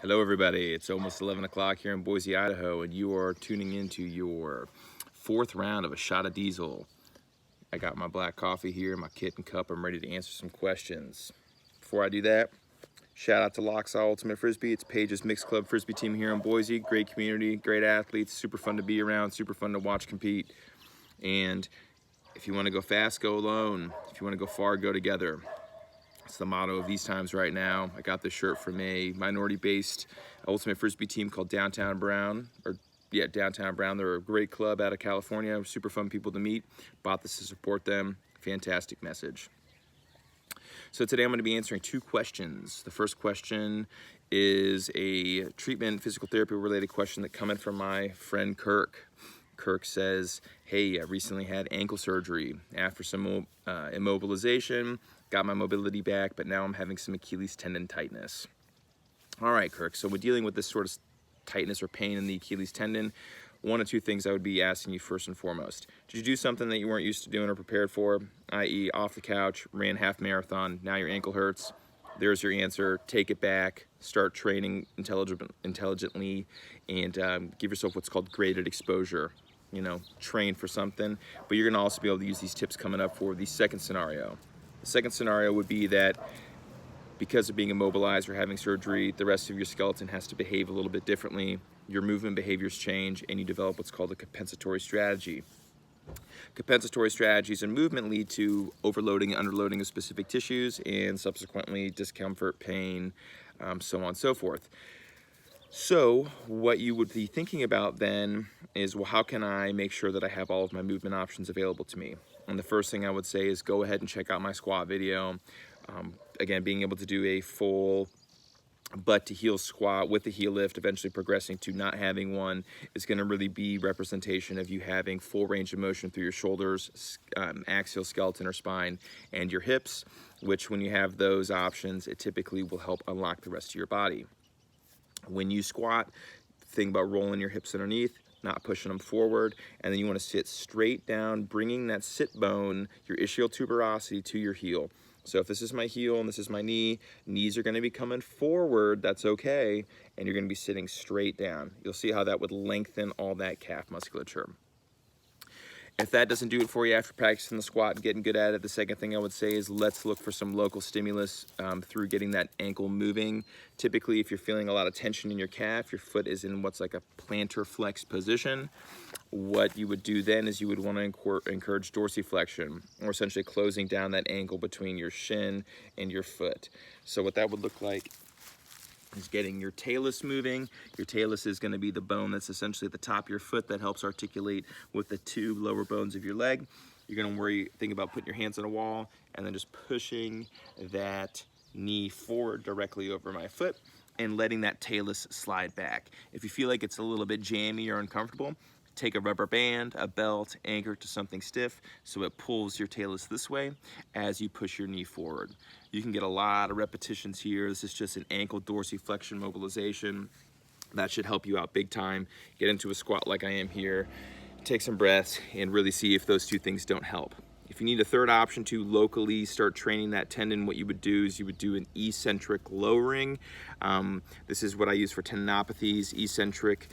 Hello, everybody. It's almost 11 o'clock here in Boise, Idaho, and you are tuning into your fourth round of a shot of diesel. I got my black coffee here, my kitten cup. I'm ready to answer some questions. Before I do that, shout out to Locksaw Ultimate Frisbee. It's Paige's Mixed Club Frisbee team here in Boise. Great community, great athletes, super fun to be around, super fun to watch compete. And if you want to go fast, go alone. If you want to go far, go together. It's the motto of these times right now. I got this shirt from a minority-based Ultimate Frisbee team called Downtown Brown, Downtown Brown. They're a great club out of California, super fun people to meet. Bought this to support them. Fantastic message. So today I'm going to be answering two questions. The first question is a treatment, physical therapy related question that come in from my friend Kirk. Kirk says, hey, I recently had ankle surgery. After some immobilization, got my mobility back, but now I'm having some Achilles tendon tightness. All right, Kirk, so we're dealing with this sort of tightness or pain in the Achilles tendon. One of two things I would be asking you first and foremost. Did you do something that you weren't used to doing or prepared for, i.e. off the couch, ran half marathon, now your ankle hurts? There's your answer. Take it back, start training intelligently, and give yourself what's called graded exposure. Train for something, but you're gonna also be able to use these tips coming up for the second scenario. The second scenario would be that because of being immobilized or having surgery, the rest of your skeleton has to behave a little bit differently. Your movement behaviors change and you develop what's called a compensatory strategy. Compensatory strategies in movement lead to overloading and underloading of specific tissues and subsequently discomfort, pain, so on and so forth. So what you would be thinking about then is, well, how can I make sure that I have all of my movement options available to me? And the first thing I would say is go ahead and check out my squat video. Again, being able to do a full butt to heel squat with the heel lift, eventually progressing to not having one, is going to really be representation of you having full range of motion through your shoulders, axial, skeleton, or spine, and your hips, which when you have those options, it typically will help unlock the rest of your body. When you squat, think about rolling your hips underneath, not pushing them forward, and then you want to sit straight down, bringing that sit bone, your ischial tuberosity, to your heel. So if this is my heel and this is my knee, knees are going to be coming forward, that's okay, and you're going to be sitting straight down. You'll see how that would lengthen all that calf musculature. If that doesn't do it for you after practicing the squat and getting good at it, the second thing I would say is let's look for some local stimulus through getting that ankle moving. Typically, if you're feeling a lot of tension in your calf, your foot is in what's like a plantar flex position. What you would do then is you would want to encourage dorsiflexion, or essentially closing down that ankle between your shin and your foot. So what that would look like is getting your talus moving. Your talus is going to be the bone that's essentially at the top of your foot that helps articulate with the two lower bones of your leg. You're going to think about putting your hands on a wall and then just pushing that knee forward directly over my foot and letting that talus slide back. If you feel like it's a little bit jammy or uncomfortable, take a rubber band, a belt, anchor it to something stiff so it pulls your talus this way as you push your knee forward. You can get a lot of repetitions here. This is just an ankle dorsiflexion mobilization. That should help you out big time. Get into a squat like I am here, take some breaths, and really see if those two things don't help. If you need a third option to locally start training that tendon, what you would do is you would do an eccentric lowering. This is what I use for tendinopathies. Eccentric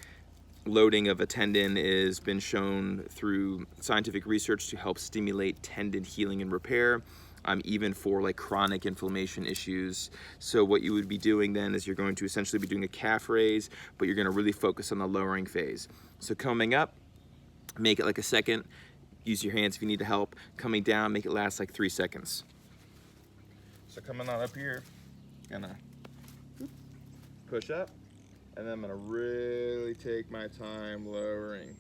loading of a tendon has been shown through scientific research to help stimulate tendon healing and repair, even for like chronic inflammation issues. So what you would be doing then is you're going to essentially be doing a calf raise, but you're going to really focus on the lowering phase. So coming up, make it like a second. Use your hands if you need to help. Coming down, make it last like 3 seconds. So coming on up here, gonna push up, and then I'm gonna really take my time lowering.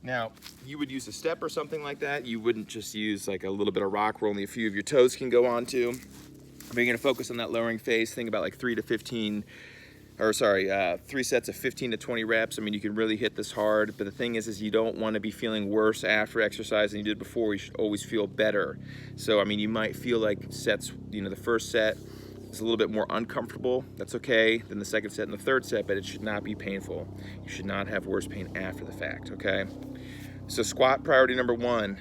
Now, you would use a step or something like that. You wouldn't just use like a little bit of rock where only a few of your toes can go onto. But you're gonna focus on that lowering phase. Think about like 3 sets of 15 to 20 reps. I mean, you can really hit this hard, but the thing is you don't want to be feeling worse after exercise than you did before. You should always feel better. So, I mean, you might feel like the first set is a little bit more uncomfortable. That's okay. Then the second set and the third set, but it should not be painful. You should not have worse pain after the fact, okay? So squat priority number 1,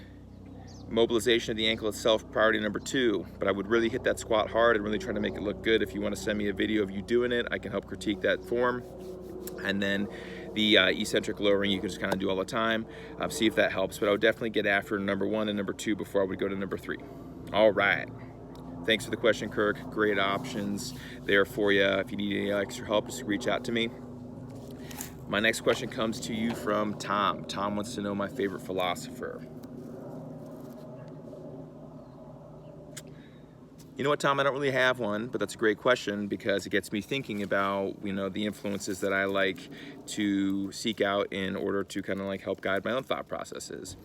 Mobilization of the ankle itself, priority number 2, but I would really hit that squat hard and really try to make it look good. If you want to send me a video of you doing it, I can help critique that form. And then the eccentric lowering you can just kind of do all the time, see if that helps. But I would definitely get after number 1 and number 2 before I would go to number 3. All right. Thanks for the question, Kirk. Great options there for you. If you need any extra help, just reach out to me. My next question comes to you from Tom. Tom wants to know my favorite philosopher. You know what, Tom, I don't really have one, but that's a great question because it gets me thinking about, you know, the influences that I like to seek out in order to kind of like help guide my own thought processes.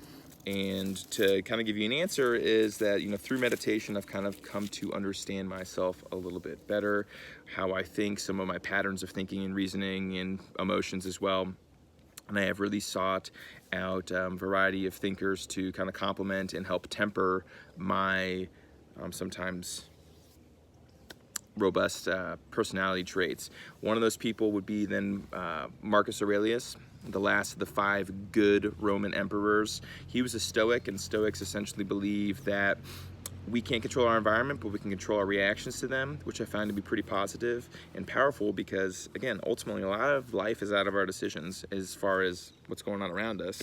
And to kind of give you an answer is that, you know, through meditation, I've kind of come to understand myself a little bit better, how I think, some of my patterns of thinking and reasoning and emotions as well. And I have really sought out a variety of thinkers to kind of complement and help temper my sometimes robust personality traits. One of those people would be then Marcus Aurelius, the last of the 5 good Roman emperors. He was a Stoic, and Stoics essentially believe that we can't control our environment, but we can control our reactions to them, which I find to be pretty positive and powerful because, again, ultimately a lot of life is out of our decisions as far as what's going on around us,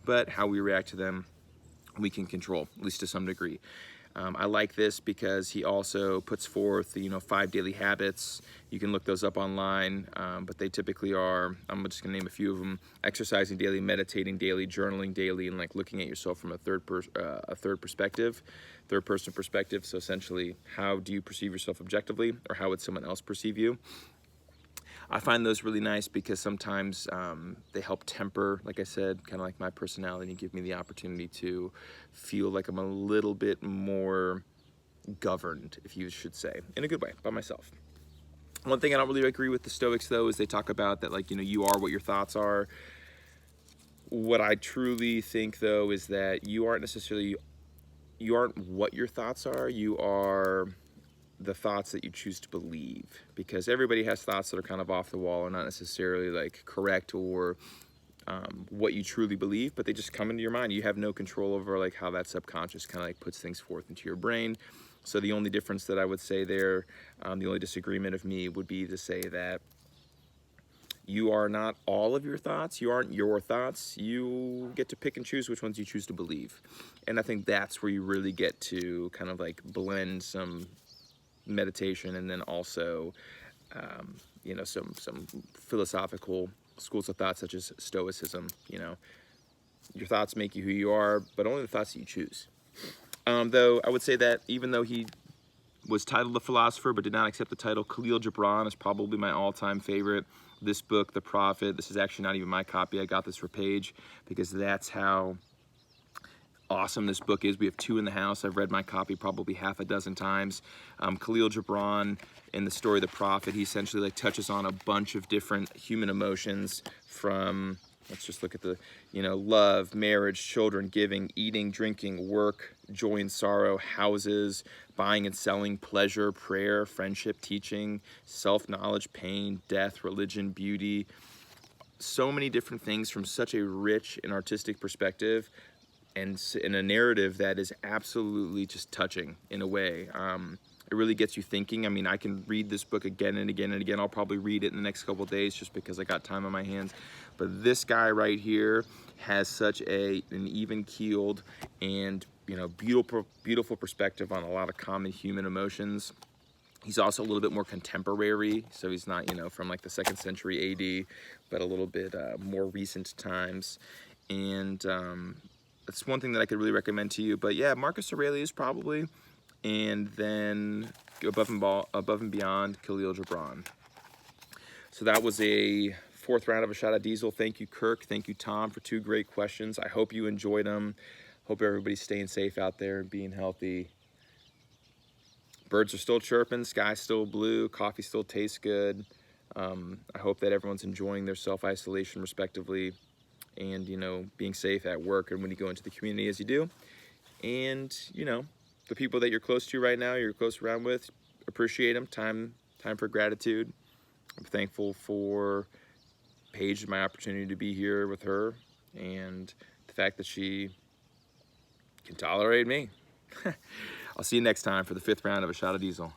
but how we react to them we can control, at least to some degree. I like this because he also puts forth the 5 daily habits. You can look those up online, but they typically are, I'm just gonna name a few of them: exercising daily, meditating daily, journaling daily, and like looking at yourself from a third person perspective. So essentially, how do you perceive yourself objectively, or how would someone else perceive you? I find those really nice because sometimes they help temper, like I said, kind of like my personality, and give me the opportunity to feel like I'm a little bit more governed, if you should say, in a good way, by myself. One thing I don't really agree with the Stoics, though, is they talk about that, like, you are what your thoughts are. What I truly think, though, is that you aren't what your thoughts are. You are the thoughts that you choose to believe, because everybody has thoughts that are kind of off the wall and not necessarily like correct or what you truly believe, but they just come into your mind. You have no control over like how that subconscious kind of like puts things forth into your brain. So the only difference that I would say there, the only disagreement of me would be to say that you are not all of your thoughts. You aren't your thoughts. You get to pick and choose which ones you choose to believe. And I think that's where you really get to kind of like blend some meditation and then also some philosophical schools of thought such as Stoicism. Your thoughts make you who you are, but only the thoughts that you choose. Though I would say that even though he was titled a philosopher but did not accept the title, Khalil Gibran is probably my all-time favorite. This book, The Prophet, this is actually not even my copy. I got this for Paige because that's how awesome this book is. We have 2 in the house. I've read my copy probably half a dozen times. Khalil Gibran, in the story of the Prophet, he essentially like touches on a bunch of different human emotions, from, let's just look at the, love, marriage, children, giving, eating, drinking, work, joy and sorrow, houses, buying and selling, pleasure, prayer, friendship, teaching, self-knowledge, pain, death, religion, beauty. So many different things from such a rich and artistic perspective, and in a narrative that is absolutely just touching in a way. It really gets you thinking. I mean, I can read this book again and again and again. I'll probably read it in the next couple of days just because I got time on my hands. But this guy right here has such an even-keeled and beautiful perspective on a lot of common human emotions. He's also a little bit more contemporary, so he's not from like the 2nd century AD, but a little bit more recent times. And that's one thing that I could really recommend to you. But yeah, Marcus Aurelius probably, and then above and beyond, Khalil Gibran. So that was a 4th round of a shot at diesel. Thank you, Kirk. Thank you, Tom, for 2 great questions. I hope you enjoyed them. Hope everybody's staying safe out there and being healthy. Birds are still chirping, sky's still blue, coffee still tastes good. I hope that everyone's enjoying their self-isolation respectively, and being safe at work and when you go into the community as you do. And the people that you're close to right now, you're close around with, appreciate them. Time for gratitude. I'm thankful for Paige and my opportunity to be here with her, and the fact that she can tolerate me. I'll see you next time for the 5th round of a shot of diesel.